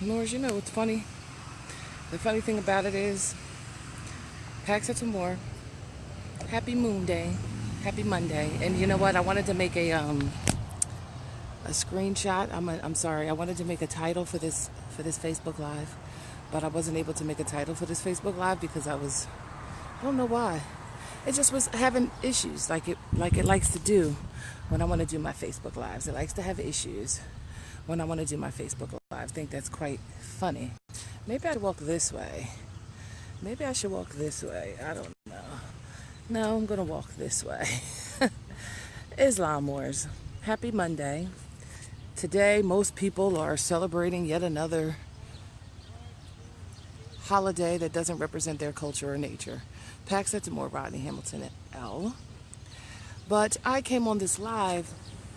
Moors, you know what's funny? The funny thing about it is, Pax to more. Happy Moon Day. Happy Monday. And you know what? I wanted to make a screenshot. I'm sorry. I wanted to make a title for this Facebook Live, but I wasn't able to make a title for this Facebook Live because I don't know why. It just was having issues like it likes to do when I want to do my Facebook Lives. It likes to have issues when I want to do my Facebook Live. I think that's quite funny. Maybe I'd walk this way. Maybe I should walk this way. I don't know. No, I'm going to walk this way. Islam Wars. Happy Monday. Today, most people are celebrating yet another holiday that doesn't represent their culture or nature. Pax to more, Rodney Hamilton L. But I came on this live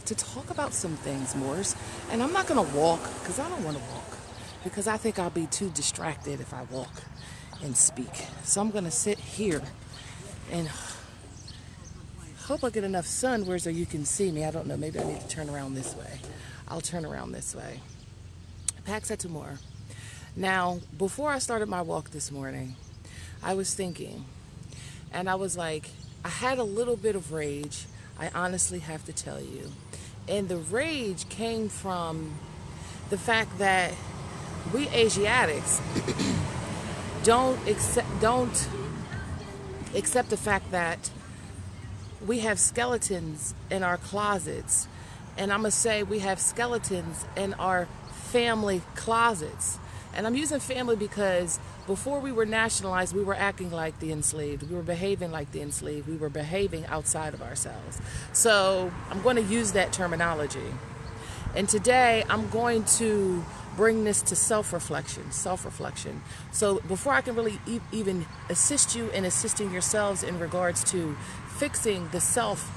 to talk about some things, Moors. And I'm not going to walk because I don't want to walk. Because I think I'll be too distracted if I walk and speak. So I'm going to sit here and hope I get enough sun where so you can see me. I don't know. Maybe I need to turn around this way. I'll turn around this way. Pax to more. Now, before I started my walk this morning, I was thinking, and I was like, I had a little bit of rage. I honestly have to tell you. And the rage came from the fact that we Asiatics don't accept the fact that we have skeletons in our closets. And I'm going to say we have skeletons in our family closets. And I'm using family because before we were nationalized, we were acting like the enslaved. We were behaving like the enslaved. We were behaving outside of ourselves. So I'm going to use that terminology. And today I'm going to bring this to self-reflection. So before I can really even assist you in assisting yourselves in regards to fixing the self,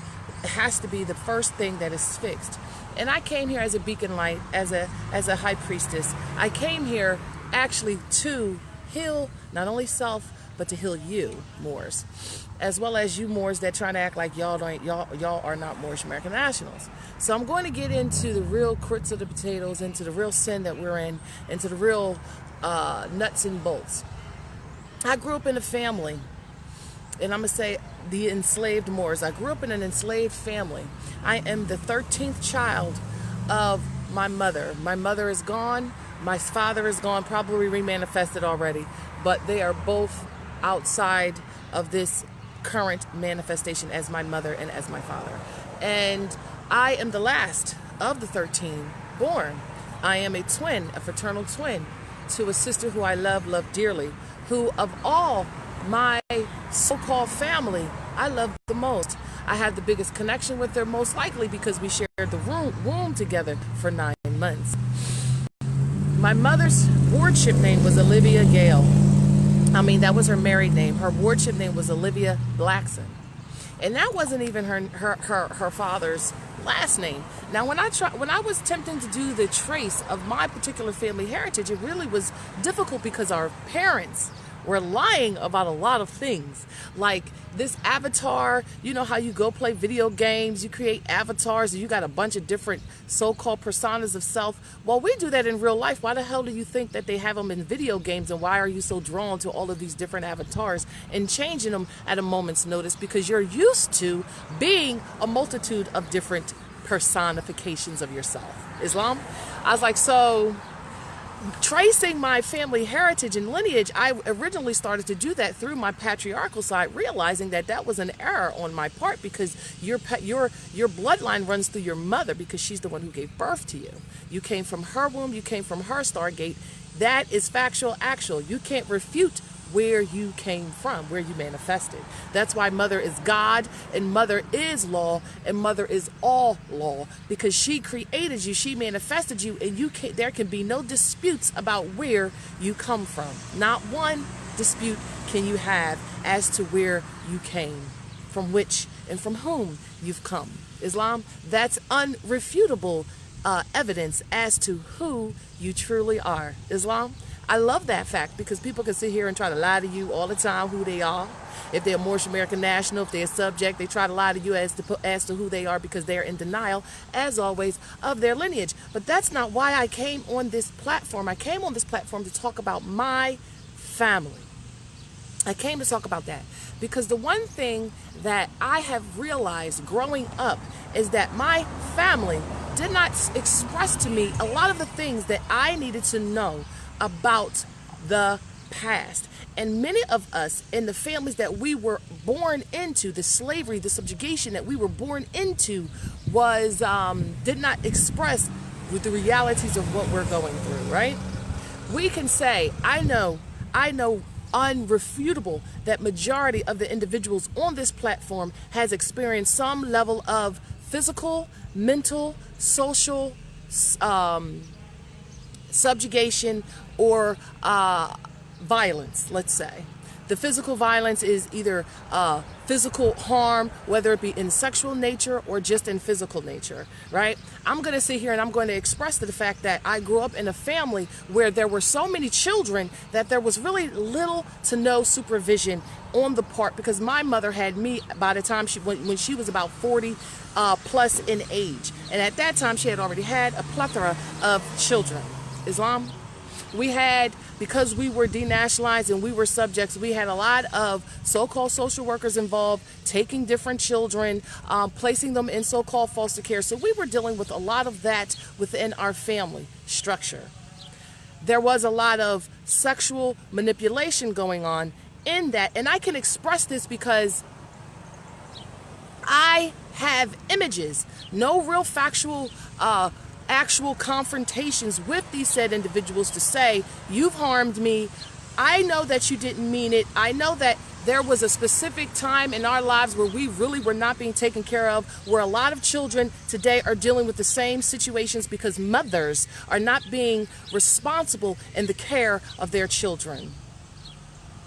it has to be the first thing that is fixed. And I came here as a beacon light, as a high priestess. I came here actually to heal not only self, but to heal you, Moors, as well as you Moors that trying to act like y'all are not Moorish American nationals. So I'm going to get into the real crits of the potatoes, into the real sin that we're in, into the real nuts and bolts. I grew up in a family, and I'm going to say the enslaved Moors. I grew up in an enslaved family. I am the 13th child of my mother. My mother is gone. My father is gone, probably remanifested already. But they are both outside of this current manifestation as my mother and as my father. And I am the last of the 13 born. I am a twin, a fraternal twin, to a sister who I love dearly, who of all my so-called family, I love the most. I had the biggest connection with her, most likely because we shared the womb together for 9 months. My mother's wardship name was Olivia Gale. That was her married name. Her wardship name was Olivia Blackson. And that wasn't even her father's last name. Now, when I was attempting to do the trace of my particular family heritage, it really was difficult because our parents were lying about a lot of things. Like this avatar, you know how you go play video games, you create avatars, and you got a bunch of different so-called personas of self. Well, we do that in real life. Why the hell do you think that they have them in video games, and why are you so drawn to all of these different avatars and changing them at a moment's notice? Because you're used to being a multitude of different personifications of yourself. Islam? I was like, so tracing my family heritage and lineage, I originally started to do that through my patriarchal side, realizing that that was an error on my part because your bloodline runs through your mother because she's the one who gave birth to you. You came from her womb, you came from her stargate. That is factual, actual. You can't refute where you came from, where you manifested. That's why mother is God, and mother is law, and mother is all law, because she created you, she manifested you, and there can be no disputes about where you come from. Not one dispute can you have as to where you came, from which and from whom you've come. Islam, that's unrefutable evidence as to who you truly are. Islam, I love that fact because people can sit here and try to lie to you all the time who they are. If they're Moorish American National, if they're subject, they try to lie to you as to who they are because they're in denial, as always, of their lineage. But that's not why I came on this platform. I came on this platform to talk about my family. I came to talk about that because the one thing that I have realized growing up is that my family did not express to me a lot of the things that I needed to know about the past. And many of us in the families that we were born into, the slavery, the subjugation that we were born into was did not express with the realities of what we're going through, right? We can say, I know unrefutable that majority of the individuals on this platform has experienced some level of physical, mental, social subjugation or violence, let's say. The physical violence is either physical harm, whether it be in sexual nature or just in physical nature, right? I'm going to sit here and I'm going to express the fact that I grew up in a family where there were so many children that there was really little to no supervision on the part, because my mother had me by the time when she was about 40 plus in age. And at that time, she had already had a plethora of children. Islam. We had, because we were denationalized and we were subjects, we had a lot of so-called social workers involved, taking different children, placing them in so-called foster care. So we were dealing with a lot of that within our family structure. There was a lot of sexual manipulation going on in that. And I can express this because I have images, no real factual actual confrontations with these said individuals to say, you've harmed me. I know that you didn't mean it. I know that there was a specific time in our lives where we really were not being taken care of, where a lot of children today are dealing with the same situations because mothers are not being responsible in the care of their children.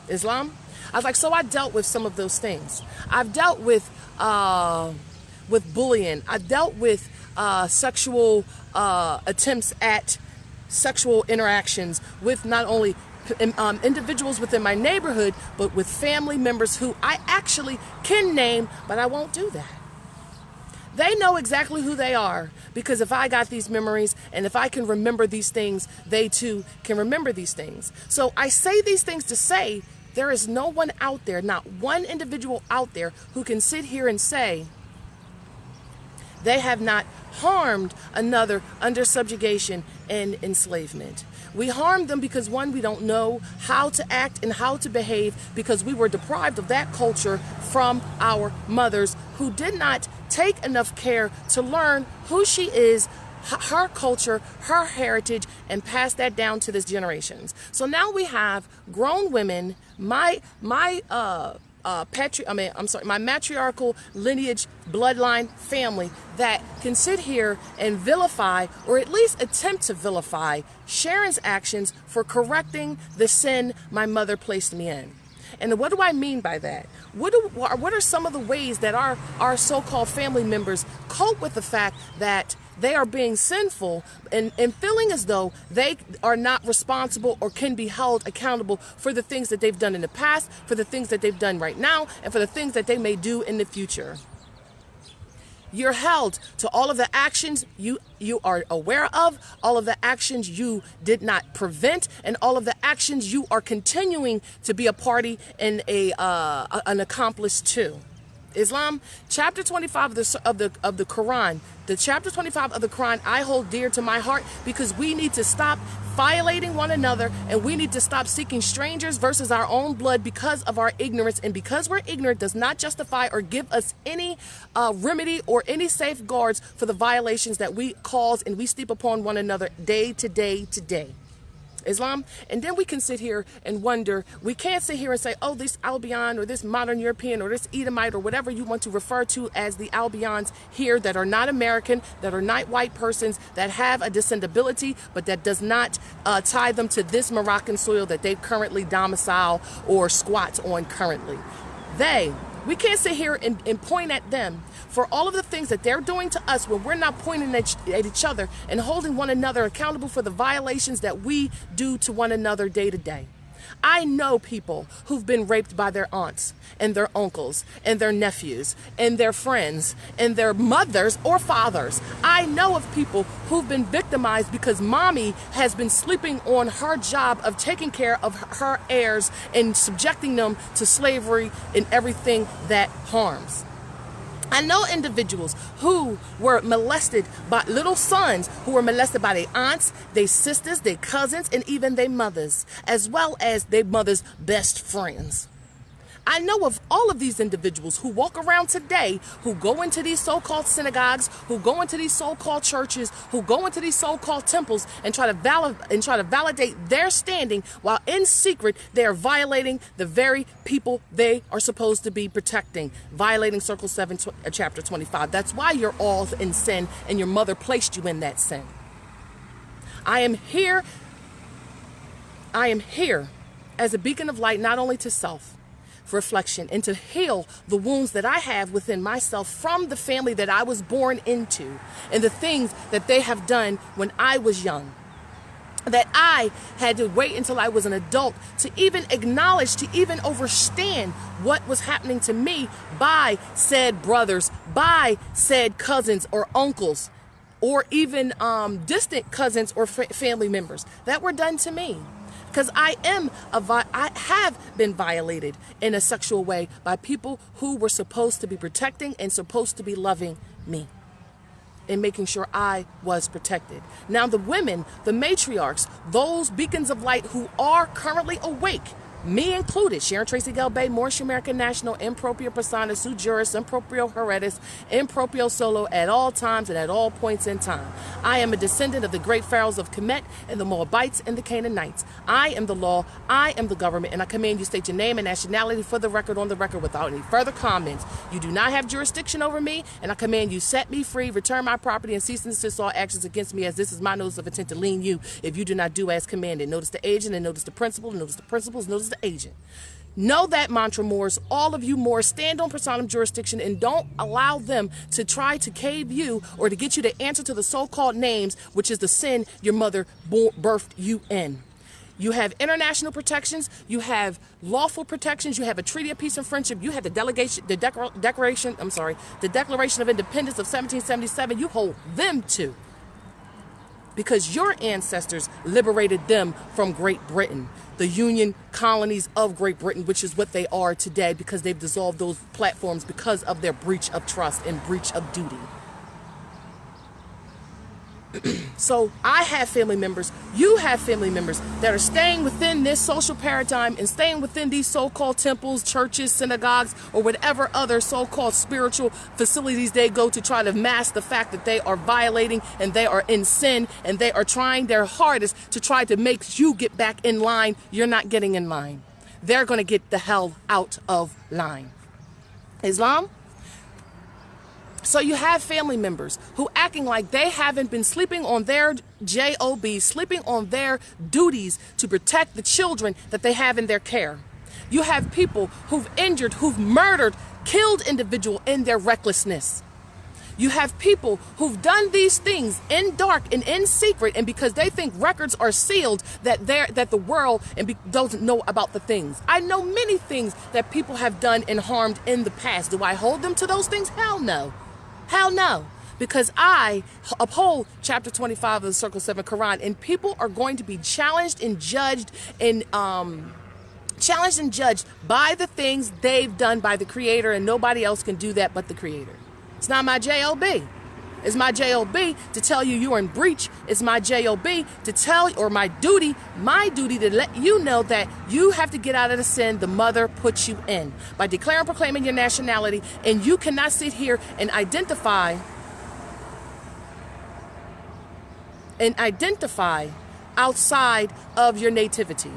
Islam? I was like, so I dealt with some of those things. I've dealt with bullying. I've dealt with sexual attempts at sexual interactions with not only individuals within my neighborhood, but with family members who I actually can name, but I won't do that. They know exactly who they are, because if I got these memories and if I can remember these things, they too can remember these things. So I say these things to say there is no one out there, not one individual out there who can sit here and say they have not harmed another under subjugation and enslavement. We harmed them because, one, we don't know how to act and how to behave because we were deprived of that culture from our mothers, who did not take enough care to learn who she is, her culture, her heritage, and pass that down to this generations. So now we have grown women, my matriarchal lineage bloodline family that can sit here and vilify, or at least attempt to vilify, Sharon's actions for correcting the sin my mother placed me in. And what do I mean by that? What are some of the ways that our so-called family members cope with the fact that they are being sinful and feeling as though they are not responsible or can be held accountable for the things that they've done in the past, for the things that they've done right now, and for the things that they may do in the future? You're held to all of the actions you are aware of, all of the actions you did not prevent, and all of the actions you are continuing to be a party and an accomplice to. Islam, chapter 25 of the Quran, the chapter 25 of the Quran I hold dear to my heart, because we need to stop violating one another, and we need to stop seeking strangers versus our own blood because of our ignorance. And because we're ignorant does not justify or give us any remedy or any safeguards for the violations that we cause and we steep upon one another day to day to day. Islam. And then we can sit here and wonder, we can't sit here and say, oh, this Albion or this modern European or this Edomite or whatever you want to refer to as the Albions here that are not American, that are not white persons, that have a descendability, but that does not tie them to this Moroccan soil that they currently domicile or squat on currently. We can't sit here and point at them for all of the things that they're doing to us when we're not pointing at each other and holding one another accountable for the violations that we do to one another day to day. I know people who've been raped by their aunts and their uncles and their nephews and their friends and their mothers or fathers. I know of people who've been victimized because mommy has been sleeping on her job of taking care of her heirs and subjecting them to slavery and everything that harms. I know individuals who were molested by little sons who were molested by their aunts, their sisters, their cousins, and even their mothers, as well as their mother's best friends. I know of all of these individuals who walk around today, who go into these so-called synagogues, who go into these so-called churches, who go into these so-called temples and try to validate their standing, while in secret they are violating the very people they are supposed to be protecting, violating Circle 7, chapter 25. That's why you're all in sin, and your mother placed you in that sin. I am here as a beacon of light, not only to self, reflection, and to heal the wounds that I have within myself from the family that I was born into and the things that they have done when I was young, that I had to wait until I was an adult to even acknowledge, to even understand what was happening to me by said brothers, by said cousins or uncles, or even distant cousins or family members that were done to me. Because I have been violated in a sexual way by people who were supposed to be protecting and supposed to be loving me and making sure I was protected. Now the women, the matriarchs, those beacons of light who are currently awake, me included, Sharon Tracy Galbay, Moorish American National, improprio persona, sui juris, improprio heredis, improprio solo, at all times and at all points in time. I am a descendant of the great pharaohs of Kemet and the Moabites and the Canaanites. I am the law, I am the government, and I command you state your name and nationality for the record on the record without any further comments. You do not have jurisdiction over me, and I command you set me free, return my property, and cease and desist all actions against me, as this is my notice of intent to lien you if you do not do as commanded. Notice the agent and notice the principal, notice the principals, notice the agent. Know that mantra, Moors. All of you Moors, stand on personam jurisdiction and don't allow them to try to cave you or to get you to answer to the so-called names, which is the sin your mother birthed you in. You have international protections, you have lawful protections, you have a treaty of peace and friendship, you have the Declaration of Independence of 1777. You hold them to, because your ancestors liberated them from Great Britain, the Union colonies of Great Britain, which is what they are today, because they've dissolved those platforms because of their breach of trust and breach of duty. So I have family members, you have family members that are staying within this social paradigm and staying within these so-called temples, churches, synagogues, or whatever other so-called spiritual facilities they go to try to mask the fact that they are violating and they are in sin, and they are trying their hardest to try to make you get back in line. You're not getting in line. They're going to get the hell out of line. Islam? So you have family members who acting like they haven't been sleeping on their JOB, sleeping on their duties to protect the children that they have in their care. You have people who've injured, who've murdered, killed individuals in their recklessness. You have people who've done these things in dark and in secret, and because they think records are sealed, that the world doesn't know about the things. I know many things that people have done and harmed in the past. Do I hold them to those things? Hell no. Hell no. Because I uphold chapter 25 of the Circle 7 Quran, and people are going to be challenged and judged by the things they've done by the Creator, and nobody else can do that but the Creator. It's not my JOB. It's my JOB to tell you you're in breach. It's my JOB to tell, or my duty to let you know that you have to get out of the sin the mother puts you in by declaring, proclaiming your nationality, and you cannot sit here and identify outside of your nativity.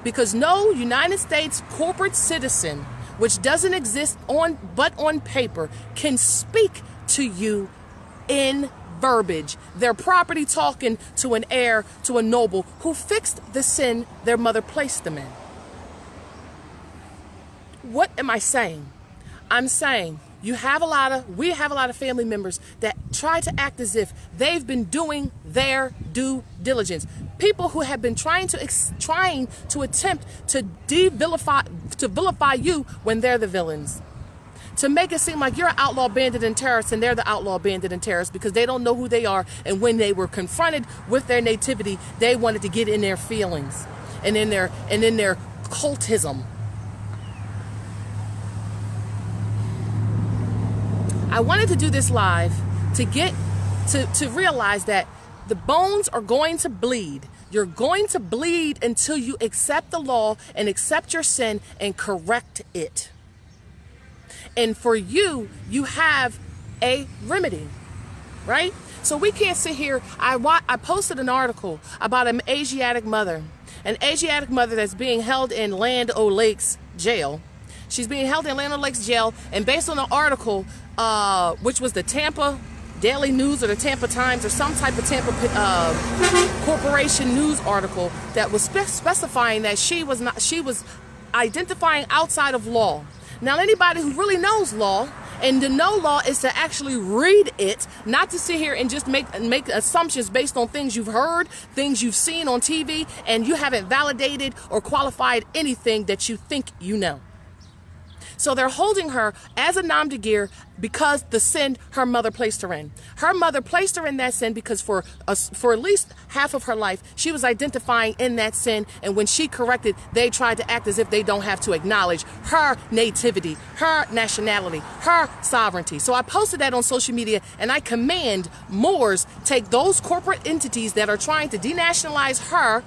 Because no United States corporate citizen, which doesn't exist but on paper, can speak to you in verbiage, their property talking to an heir, to a noble who fixed the sin their mother placed them in. What am I saying? I'm saying we have a lot of family members that try to act as if they've been doing their due diligence. People who have been trying to attempt to vilify you when they're the villains. To make it seem like you're an outlaw, bandit, and terrorist, and they're the outlaw, bandit, and terrorist, because they don't know who they are. And when they were confronted with their nativity, they wanted to get in their feelings and in their cultism. I wanted to do this live to get to realize that the bones are going to bleed. You're going to bleed until you accept the law and accept your sin and correct it. And for you, you have a remedy, right? So we can't sit here. I posted an article about an Asiatic mother that's being held in Land O'Lakes jail. She's being held in Land O'Lakes jail, and based on the article, which was the Tampa Daily News or the Tampa Times or some type of Tampa Corporation news article that was specifying that she was identifying outside of law. Now, anybody who really knows law, and to know law is to actually read it, not to sit here and just make assumptions based on things you've heard, things you've seen on TV, and you haven't validated or qualified anything that you think you know. So they're holding her as a nom de guerre because the sin her mother placed her in. Her mother placed her in that sin because for at least half of her life, she was identifying in that sin. And when she corrected, they tried to act as if they don't have to acknowledge her nativity, her nationality, her sovereignty. So I posted that on social media, and I command Moors take those corporate entities that are trying to denationalize her,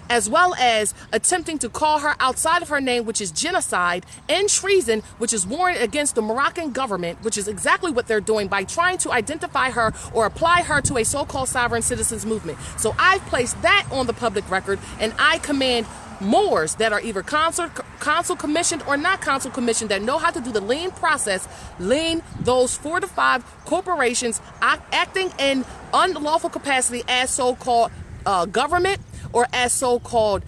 as well as attempting to call her outside of her name, which is genocide, and treason, which is warrant against the Moroccan government, which is exactly what they're doing by trying to identify her or apply her to a so-called sovereign citizens movement. So I've placed that on the public record, and I command Moors that are either consul commissioned or not consul commissioned, that know how to do the lean process, lean those 4 to 5 corporations acting in unlawful capacity as so-called government, or as so-called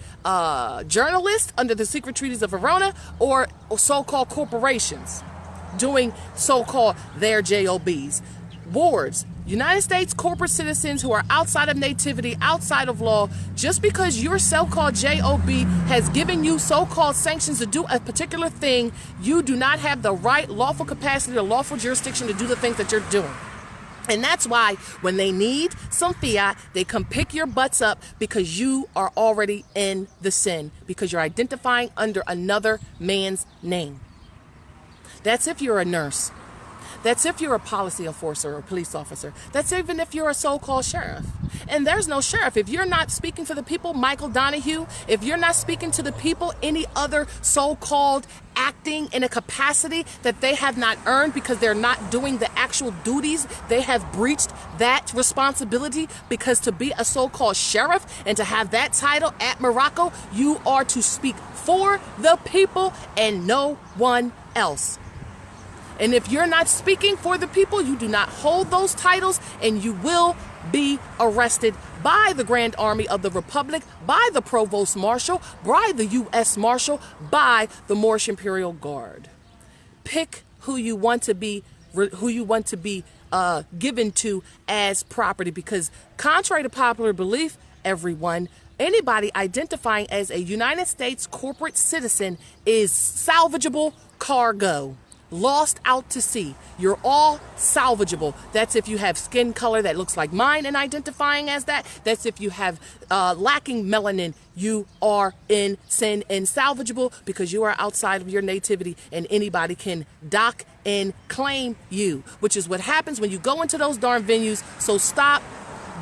journalists under the secret treaties of Verona, or so-called corporations doing so-called their JOBs. Wards, United States corporate citizens who are outside of nativity, outside of law. Just because your so-called JOB has given you so-called sanctions to do a particular thing, you do not have the right lawful capacity or lawful jurisdiction to do the things that you're doing. And that's why when they need some fiat, they come pick your butts up, because you are already in the sin, because you're identifying under another man's name. That's if you're a nurse. That's if you're a policy enforcer or police officer. That's even if you're a so-called sheriff. And there's no sheriff. If you're not speaking for the people, Michael Donahue, if you're not speaking to the people, any other so-called acting in a capacity that they have not earned because they're not doing the actual duties, they have breached that responsibility, because to be a so-called sheriff and to have that title at Morocco, you are to speak for the people and no one else. And if you're not speaking for the people, you do not hold those titles, and you will be arrested by the Grand Army of the Republic, by the Provost Marshal, by the U.S. Marshal, by the Moorish Imperial Guard. Pick who you want to be given to as property, because contrary to popular belief, everyone, anybody identifying as a United States corporate citizen is salvageable cargo. Lost out to sea. You're all salvageable. That's if you have skin color that looks like mine and identifying as that. That's if you have lacking melanin. You are in sin and salvageable, because you are outside of your nativity, and anybody can dock and claim you, which is what happens when you go into those darn venues. So stop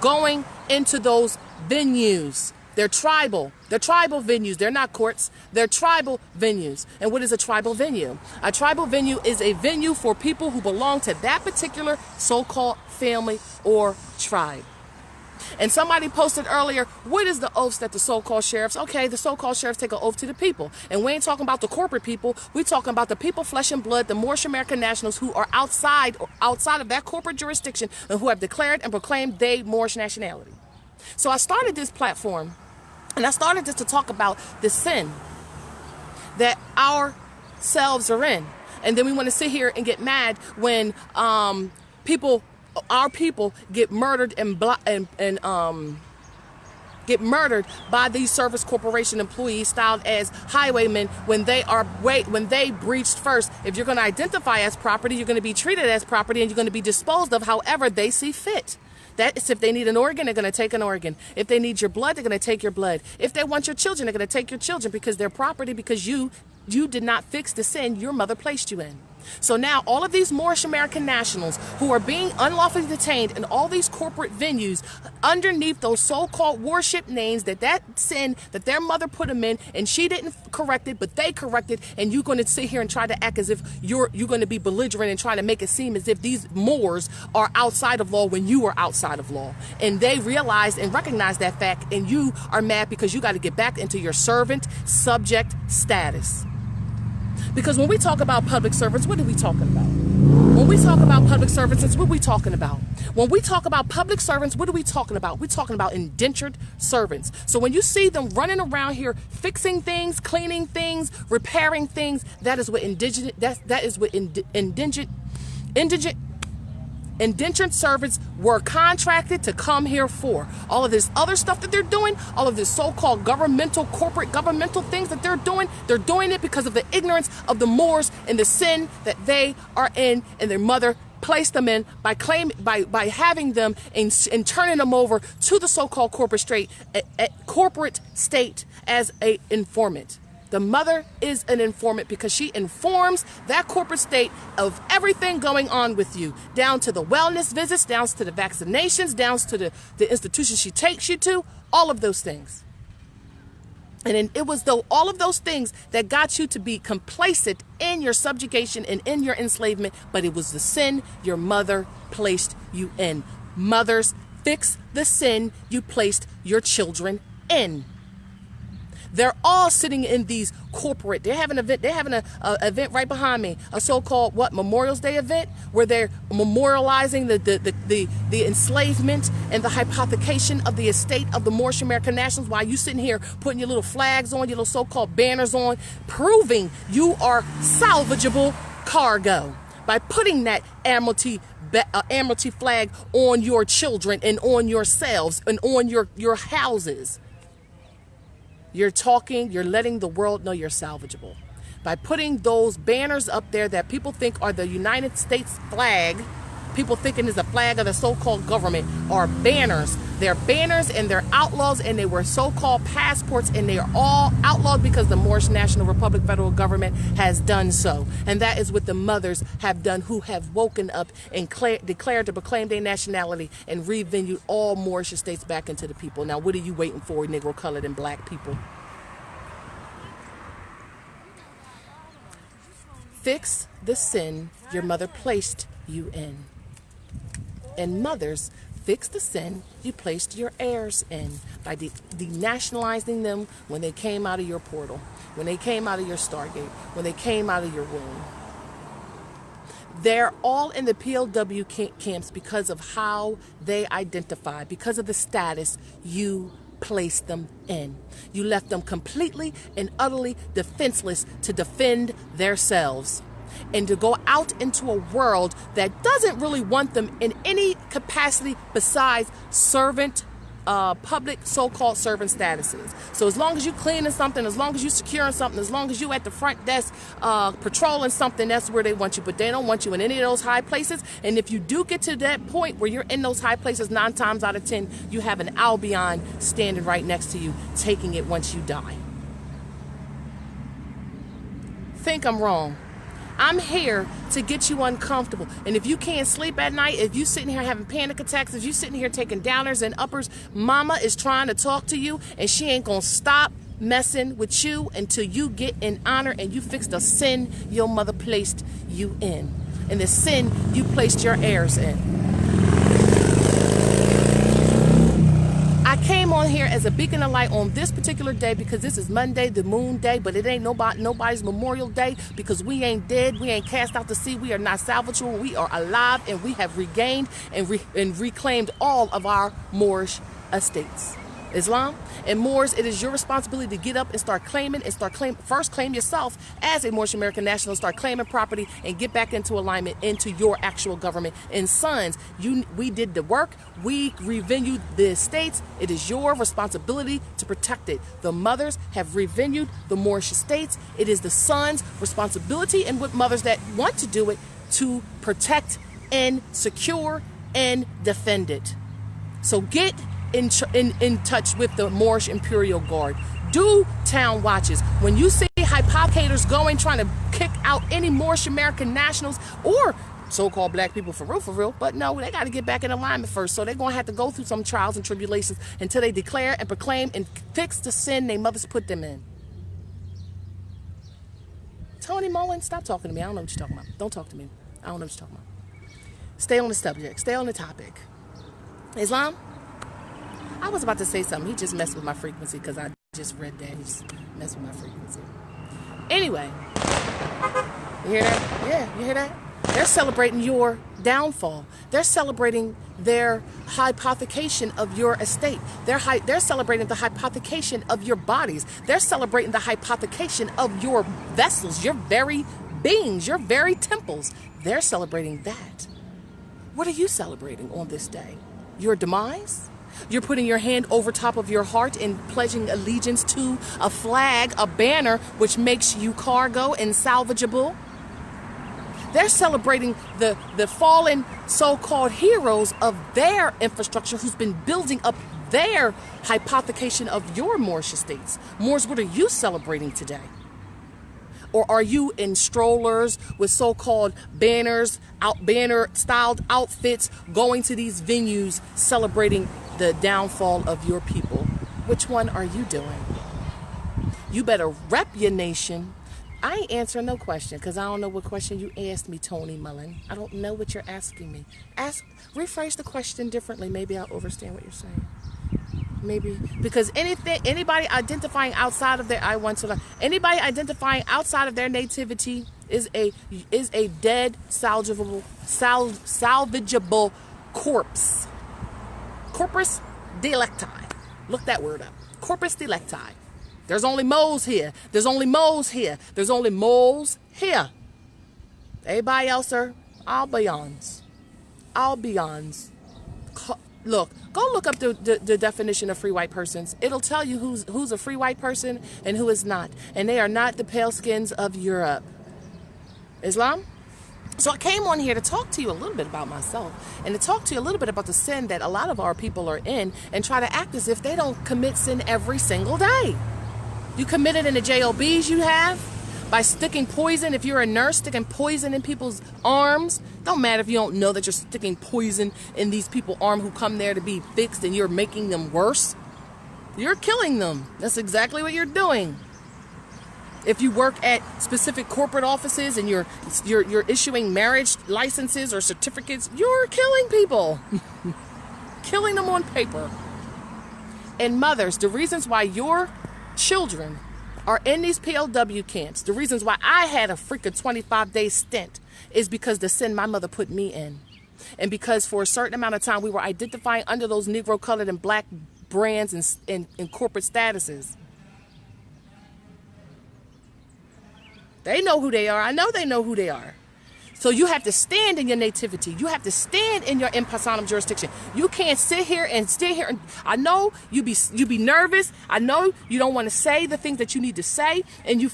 going into those venues. They're tribal. They're tribal venues. They're not courts. They're tribal venues. And what is a tribal venue? A tribal venue is a venue for people who belong to that particular so-called family or tribe. And somebody posted earlier, what is the oaths that the so-called sheriffs? Okay, the so-called sheriffs take an oath to the people. And we ain't talking about the corporate people. We're talking about the people, flesh and blood, the Moorish American Nationals, who are outside of that corporate jurisdiction, and who have declared and proclaimed they Moorish nationality. So I started this platform, and I started just to talk about the sin that ourselves are in. And then we want to sit here and get mad when our people get murdered get murdered by these service corporation employees styled as highwaymen when they breached first. If you're going to identify as property, you're going to be treated as property, and you're going to be disposed of however they see fit. That's if they need an organ, they're going to take an organ. If they need your blood, they're going to take your blood. If they want your children, they're going to take your children because they're property, because you did not fix the sin your mother placed you in. So now all of these Moorish American nationals who are being unlawfully detained in all these corporate venues underneath those so-called worship names, that sin that their mother put them in, and she didn't correct it, but they corrected, and you're going to sit here and try to act as if you're going to be belligerent and try to make it seem as if these Moors are outside of law when you are outside of law. And they realize and recognize that fact, and you are mad because you got to get back into your servant subject status. Because when we talk about public servants, what are we talking about? When we talk about public servants, what are we talking about? When we talk about public servants, what are we talking about? We're talking about indentured servants. So when you see them running around here fixing things, cleaning things, repairing things, that is what indentured servants were contracted to come here for. All of this other stuff that they're doing, all of this so-called corporate governmental things that they're doing it because of the ignorance of the Moors and the sin that they are in and their mother placed them in by having them and turning them over to the so-called corporate state as an informant. The mother is an informant because she informs that corporate state of everything going on with you, down to the wellness visits, down to the vaccinations, down to the institution she takes you to, all of those things. And it was all of those things that got you to be complacent in your subjugation and in your enslavement, but it was the sin your mother placed you in. Mothers, fix the sin you placed your children in. They're all sitting in these corporate. They're having an event. They're having an event right behind me, a so-called Memorial's Day event, where they're memorializing the enslavement and the hypothecation of the estate of the Moorish American Nationals. While you sitting here putting your little flags on, your little so-called banners on, proving you are salvageable cargo by putting that Amiralty flag on your children and on yourselves and on your houses. You're letting the world know you're salvageable. By putting those banners up there that people think are the United States flag, people thinking is a flag of the so-called government, are banners. They're banners and they're outlaws, and they were so-called passports, and they are all outlawed because the Moorish National Republic federal government has done so. And that is what the mothers have done, who have woken up and declared to proclaim their nationality and revenued all Moorish estates back into the people. Now, what are you waiting for, Negro, colored, and black people? Fix the sin your mother placed you in. And mothers, fix the sin you placed your heirs in by denationalizing them when they came out of your portal, when they came out of your Stargate, when they came out of your womb. They're all in the POW camps because of how they identify, because of the status you placed them in. You left them completely and utterly defenseless to defend themselves and to go out into a world that doesn't really want them in any capacity besides servant, public so-called servant statuses. So as long as you cleaning something, as long as you securing something, as long as you at the front desk patrolling something, that's where they want you. But they don't want you in any of those high places. And if you do get to that point where you're in those high places, 9 times out of 10, you have an Albion standing right next to you, taking it once you die. Think I'm wrong. I'm here to get you uncomfortable. And if you can't sleep at night, if you sitting here having panic attacks, if you sitting here taking downers and uppers, mama is trying to talk to you, and she ain't gonna stop messing with you until you get in honor and you fix the sin your mother placed you in, and the sin you placed your heirs in. I came on here as a beacon of light on this particular day because this is Monday, the moon day, but it ain't nobody's Memorial Day, because we ain't dead, we ain't cast out to sea, we are not salvageable, we are alive, and we have regained and reclaimed all of our Moorish estates. Islam and Moors, it is your responsibility to get up and start claiming first claim yourself as a Moorish American national, start claiming property and get back into alignment into your actual government. And sons, we did the work, we revenued the estates. It is your responsibility to protect it. The mothers have revenued the Moorish estates. It is the sons' responsibility, and with mothers that want to do it, to protect and secure and defend it. So get in touch with the Moorish Imperial Guard. Do town watches. When you see hypothecators going, trying to kick out any Moorish American nationals or so-called black people for real, but no, they got to get back in alignment first. So they're going to have to go through some trials and tribulations until they declare and proclaim and fix the sin their mothers put them in. Tony Mullen, stop talking to me. I don't know what you're talking about. Don't talk to me. I don't know what you're talking about. Stay on the subject. Stay on the topic. Islam? I was about to say something. He just messed with my frequency because I just read that. He just messed with my frequency. Anyway, you hear that? Yeah, you hear that? They're celebrating your downfall. They're celebrating their hypothecation of your estate. They're celebrating the hypothecation of your bodies. They're celebrating the hypothecation of your vessels, your very beings, your very temples. They're celebrating that. What are you celebrating on this day? Your demise? You're putting your hand over top of your heart and pledging allegiance to a flag, a banner, which makes you cargo and salvageable. They're celebrating the fallen so-called heroes of their infrastructure who's been building up their hypothecation of your Moorish estates. Moors, what are you celebrating today? Or are you in strollers with so-called banner-styled outfits going to these venues celebrating the downfall of your people? Which one are you doing? You better rep your nation. I ain't answering no question because I don't know what question you asked me, Tony Mullen. I don't know what you're asking me. Rephrase the question differently. Maybe I'll understand what you're saying. Maybe because anybody identifying outside of their anybody identifying outside of their nativity is a dead salvageable corpse. Corpus delicti. Look that word up. Corpus delicti. There's only moles here. There's only moles here. There's only moles here. Everybody else are albion's. Albion's. Look, go look up the definition of free white persons. It'll tell you who's a free white person and who is not. And they are not the pale skins of Europe. Islam? So I came on here to talk to you a little bit about myself and to talk to you a little bit about the sin that a lot of our people are in and try to act as if they don't commit sin every single day. You commit it in the JOBs you have by sticking poison. If you're a nurse, sticking poison in people's arms. Don't matter if you don't know that you're sticking poison in these people's arms who come there to be fixed and you're making them worse. You're killing them. That's exactly what you're doing. If you work at specific corporate offices and you're issuing marriage licenses or certificates, you're killing people. Killing them on paper. And mothers, the reasons why your children are in these POW camps, the reasons why I had a freaking 25-day stint is because the sin my mother put me in. And because for a certain amount of time we were identifying under those Negro colored and black brands and corporate statuses. They know who they are. I know they know who they are. So you have to stand in your nativity. You have to stand in your in personam jurisdiction. You can't sit here. And I know you be nervous. I know you don't want to say the things that you need to say, and you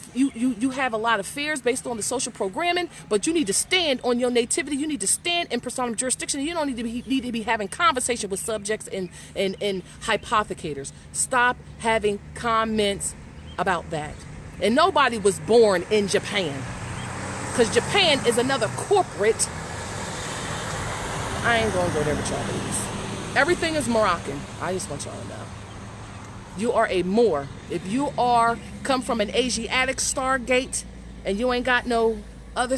have a lot of fears based on the social programming. But you need to stand on your nativity. You need to stand in personam jurisdiction. You don't need to be having conversation with subjects and hypothecators. Stop having comments about that. And nobody was born in Japan. Because Japan is another corporate. I ain't going to go there with y'all ladies. Everything is Moroccan. I just want y'all to know. You are a Moor. If you come from an Asiatic Stargate and you ain't got no other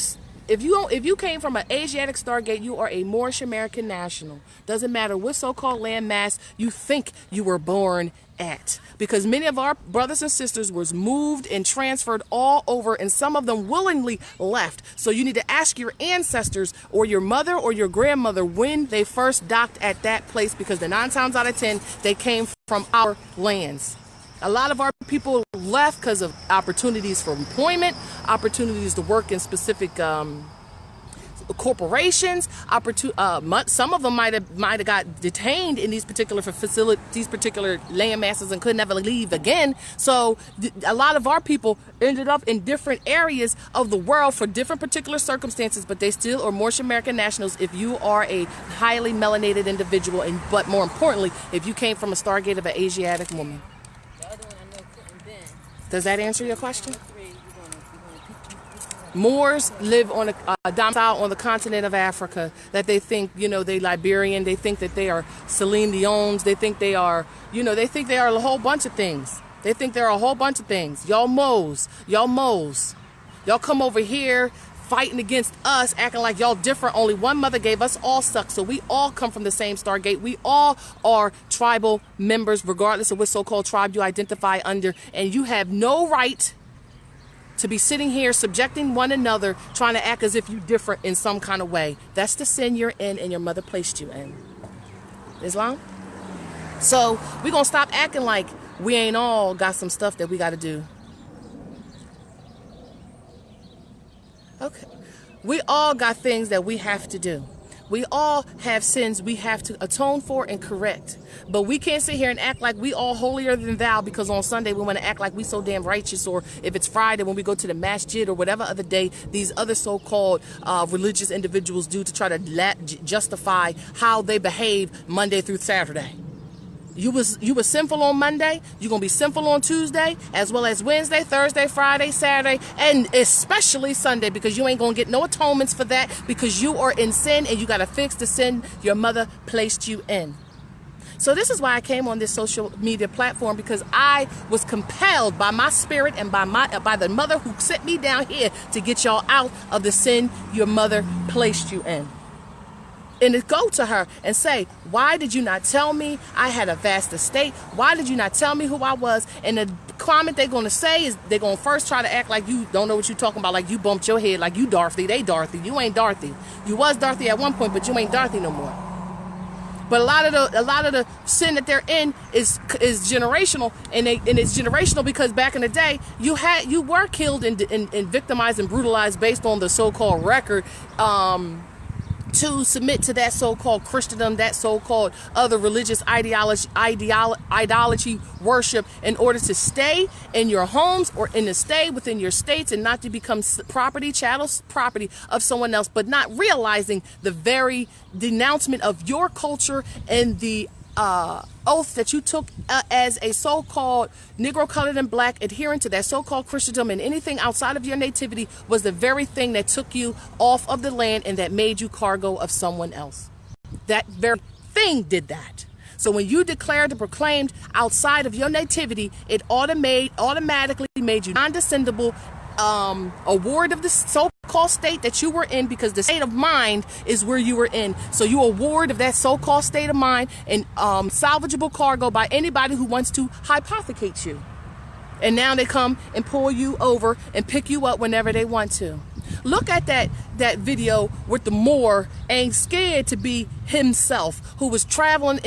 if you came from an Asiatic Stargate, you are a Moorish American National. Doesn't matter what so-called landmass you think you were born at, because many of our brothers and sisters was moved and transferred all over, and some of them willingly left. So you need to ask your ancestors or your mother or your grandmother when they first docked at that place, because the 9 times out of 10 they came from our lands. A lot of our people left because of opportunities for employment, opportunities to work in specific corporations. Some of them might have got detained in these particular facilities, these particular land masses, and could never leave again. So a lot of our people ended up in different areas of the world for different particular circumstances, but they still are Moorish American nationals if you are a highly melanated individual, and but more importantly, if you came from a Stargate of an Asiatic woman. Does that answer your question? Moors live on a domicile on the continent of Africa that they think, they Liberian. They think that they are Celine Dion's. They think they are, they think they are a whole bunch of things. They think they're a whole bunch of things. Y'all Moes. Y'all come over here fighting against us, acting like y'all different. Only one mother gave us all suck, so we all come from the same Stargate. We all are tribal members, regardless of what so-called tribe you identify under, and you have no right to be sitting here subjecting one another, trying to act as if you different in some kind of way. That's the sin you're in and your mother placed you in. Islam? So we're gonna stop acting like we ain't all got some stuff that we gotta do. Okay. We all got things that we have to do. We all have sins we have to atone for and correct. But we can't sit here and act like we all holier than thou because on Sunday we want to act like we so damn righteous, or if it's Friday when we go to the masjid, or whatever other day these other so-called religious individuals do to try to justify how they behave Monday through Saturday. You was sinful on Monday, you're going to be sinful on Tuesday, as well as Wednesday, Thursday, Friday, Saturday, and especially Sunday, because you ain't going to get no atonements for that, because you are in sin and you got to fix the sin your mother placed you in. So this is why I came on this social media platform, because I was compelled by my spirit and by the mother who sent me down here to get y'all out of the sin your mother placed you in. And to go to her and say, why did you not tell me I had a vast estate? Why did you not tell me who I was? And the comment they're going to say is they're going to first try to act like you don't know what you're talking about, like you bumped your head, like you Dorothy, they Dorothy. You ain't Dorothy. You was Dorothy at one point, but you ain't Dorothy no more. But a lot of the sin that they're in is generational, and it's generational because back in the day you were killed and victimized and brutalized based on the so-called record. To submit to that so-called Christendom, that so-called other religious ideology worship, in order to stay in your homes or to stay within your states and not to become chattel property of someone else, but not realizing the very denouncement of your culture and the oath that you took as a so-called Negro, colored, and black adherent to that so-called Christendom, and anything outside of your nativity was the very thing that took you off of the land and that made you cargo of someone else. That very thing did that. So when you declared and proclaimed outside of your nativity, it automatically made you non-descendable, a ward of the so-called state that you were in, because the state of mind is where you were in. So you are a ward of that so-called state of mind, and salvageable cargo by anybody who wants to hypothecate you. And now they come and pull you over and pick you up whenever they want to. Look at that video with the Moor ain't scared to be himself, who was traveling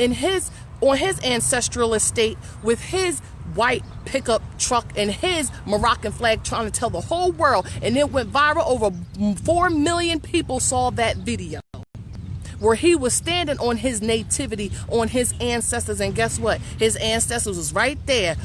on his ancestral estate with his white pickup truck and his Moroccan flag, trying to tell the whole world, and it went viral. Over 4 million people saw that video where he was standing on his nativity, on his ancestors, and guess what? His ancestors was right there.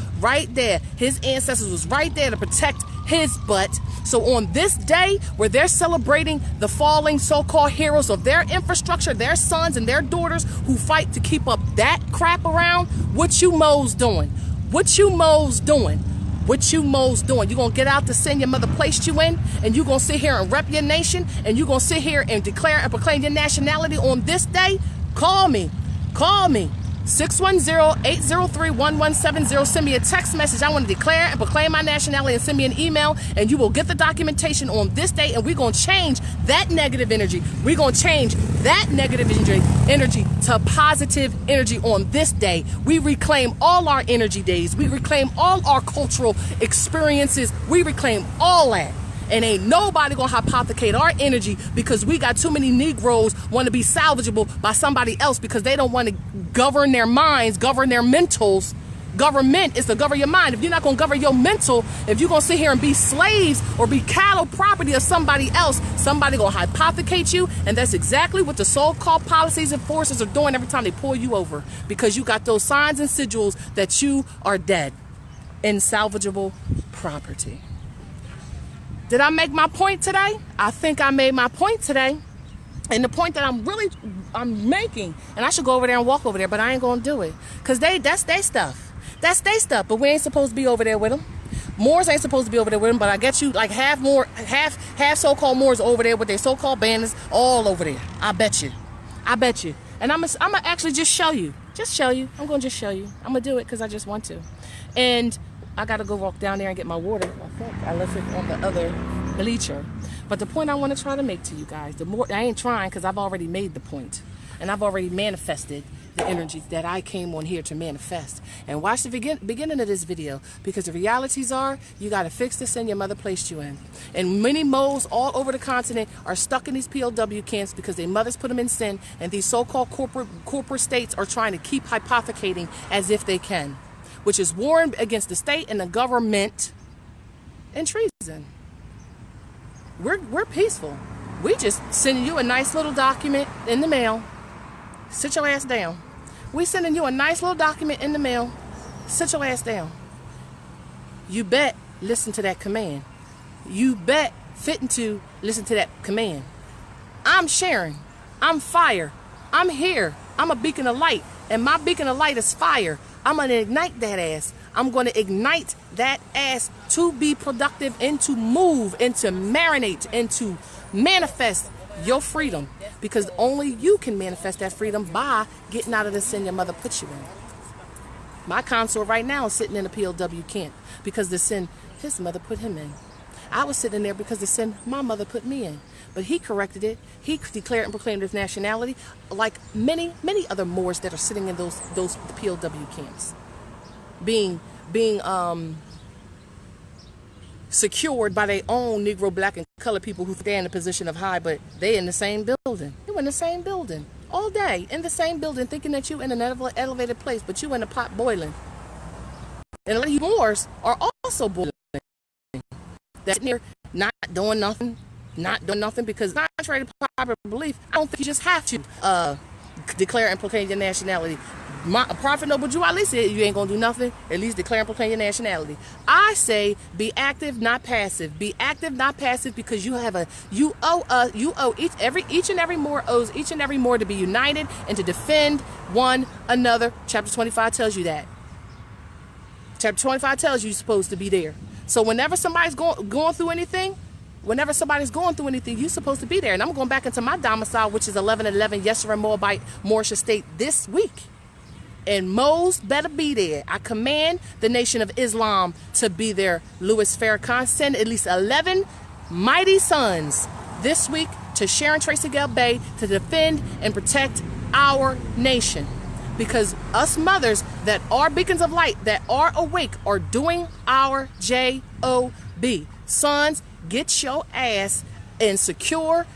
His ancestors was right there to protect his butt. So on this day where they're celebrating the falling so-called heroes of their infrastructure, their sons and their daughters who fight to keep up that crap around, what you Moes doing? What you Moes doing? What you Moes doing? You gonna get out the sin your mother placed you in, and you gonna sit here and rep your nation, and you gonna sit here and declare and proclaim your nationality on this day? Call me. 610-803-1170. Send me a text message. I want to declare and proclaim my nationality, and send me an email, and you will get the documentation on this day, and we're going to change that negative energy. We're going to change that negative energy to positive energy on this day. We reclaim all our energy days. We reclaim all our cultural experiences. We reclaim all that. And ain't nobody gonna hypothecate our energy, because we got too many Negroes want to be salvageable by somebody else because they don't want to govern their minds, govern their mentals. Government is to govern your mind. If you're not gonna govern your mental, if you're gonna sit here and be slaves or be cattle property of somebody else, somebody gonna hypothecate you. And that's exactly what the so-called policies and forces are doing every time they pull you over, because you got those signs and sigils that you are dead. Insalvageable property. Did I make my point today? I think I made my point today. And the point that I'm making, and I should go over there and walk over there, but I ain't gonna do it. Because that's their stuff. That's their stuff, but we ain't supposed to be over there with them. Moors ain't supposed to be over there with them, but I get you like half so-called Moors over there with their so-called banners all over there. I bet you. And I'm gonna actually just show you. I'm gonna just show you. I'm gonna do it because I just want to. And I gotta go walk down there and get my water. I think I left it on the other bleacher. But the point I want to try to make to you guys, I ain't trying, because I've already made the point, and I've already manifested the energies that I came on here to manifest. And watch the beginning of this video, because the realities are, you got to fix the sin your mother placed you in. And many moles all over the continent are stuck in these POW camps because their mothers put them in sin, and these so-called corporate states are trying to keep hypothecating as if they can, which is warring against the state and the government and treason. We're peaceful. We just sending you a nice little document in the mail. Sit your ass down. We sending you a nice little document in the mail. Sit your ass down. You bet listen to that command. You bet fitting to listen to that command. I'm sharing. I'm fire. I'm here. I'm a beacon of light. And my beacon of light is fire. I'm going to ignite that ass. I'm going to ignite that ass to be productive and to move and to marinate and to manifest your freedom. Because only you can manifest that freedom by getting out of the sin your mother put you in. My consort right now is sitting in a POW camp because the sin his mother put him in. I was sitting there because the sin my mother put me in. But he corrected it. He declared and proclaimed his nationality, like many other Moors that are sitting in those POW camps, being secured by their own Negro, black, and colored people who stand in a position of high, but they in the same building. You in the same building all day, in the same building, thinking that you in an elevated place, but you in a pot boiling. And a lot of you Moors are also boiling. That's near not doing nothing, because contrary to popular belief, I don't think you just have to declare and proclaim your nationality. Prophet Noble Jew Ali said you ain't gonna do nothing, at least declare and proclaim your nationality. I say be active, not passive. Be active, not passive, because each and every Moor owes each and every Moor to be united and to defend one another. Chapter 25 tells you that. Chapter 25 tells you you're supposed to be there. So whenever somebody's going through anything, you're supposed to be there. And I'm going back into my domicile, which is 1111 Yeshurun Moabite Moorish Estate this week. And Mo's better be there. I command the Nation of Islam to be there. Louis Farrakhan, send at least 11 mighty sons this week to Sharon Tracy Gale Bay to defend and protect our nation. Because us mothers that are beacons of light, that are awake, are doing our job. Sons, get your ass and secure,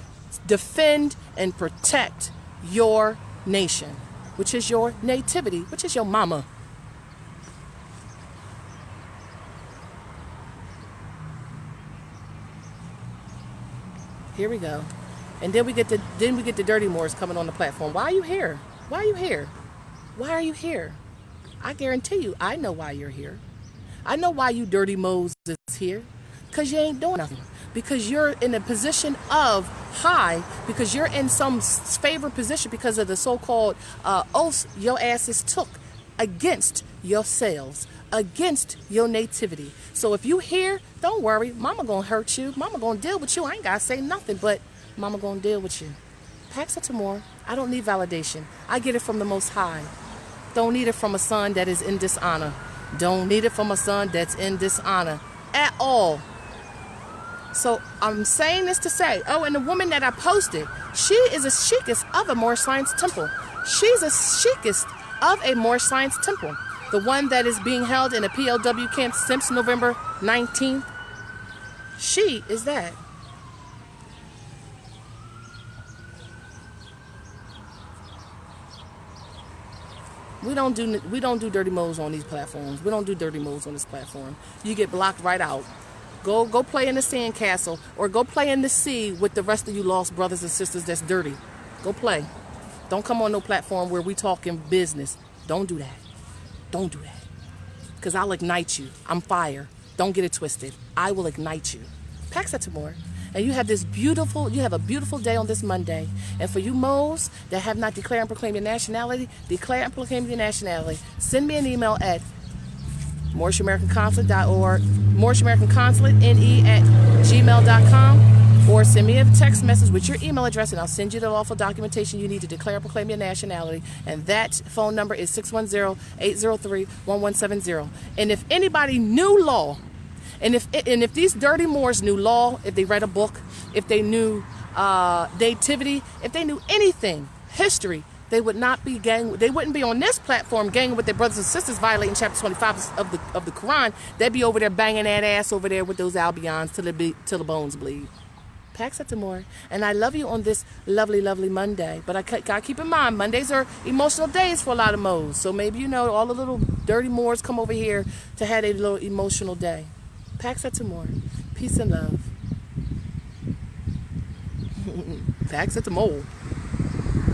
defend, and protect your nation, which is your nativity, which is your mama. Here we go. And then we get the dirty Moors coming on the platform. Why are you here? Why are you here? Why are you here? I guarantee you, I know why you're here. I know why you dirty Moses is here. Because you ain't doing nothing. Because you're in a position of high. Because you're in some favored position because of the so-called oaths your asses took against yourselves, against your nativity. So if you here, don't worry. Mama gonna hurt you. Mama gonna deal with you. I ain't gotta say nothing, but mama gonna deal with you. Pax it tomorrow. I don't need validation. I get it from the Most High. Don't need it from a son that is in dishonor. Don't need it from a son that's in dishonor at all. So I'm saying this to say, oh, and the woman that I posted, she is a sheikest of a Moorish Science Temple. She's a sheikest of a Moorish Science Temple. The one that is being held in a PLW camp since November 19th. She is that. We don't do dirty modes on these platforms. We don't do dirty modes on this platform. You get blocked right out. Go play in the sandcastle or go play in the sea with the rest of you lost brothers and sisters that's dirty. Go play. Don't come on no platform where we talking business. Don't do that. Don't do that. Because I'll ignite you. I'm fire. Don't get it twisted. I will ignite you. Pax that to more. And you have a beautiful day on this Monday. And for you Moes that have not declared and proclaimed your nationality, declare and proclaim your nationality. Send me an email at MoorishAmericanConsulate.org, MoorishAmericanConsulate@gmail.com, or send me a text message with your email address and I'll send you the lawful documentation you need to declare and proclaim your nationality. And that phone number is 610-803-1170. And if anybody knew law, and if these dirty Moors knew law, if they read a book, if they knew nativity, if they knew anything, history, they would not be they wouldn't be on this platform ganging with their brothers and sisters violating chapter 25 of the Quran. They'd be over there banging that ass over there with those Albions till the bones bleed. Pax it to more. And I love you on this lovely, lovely Monday. But I gotta keep in mind, Mondays are emotional days for a lot of Moors. So maybe all the little dirty Moors come over here to have a little emotional day. Pax it to more. Peace and love. Pax it to more.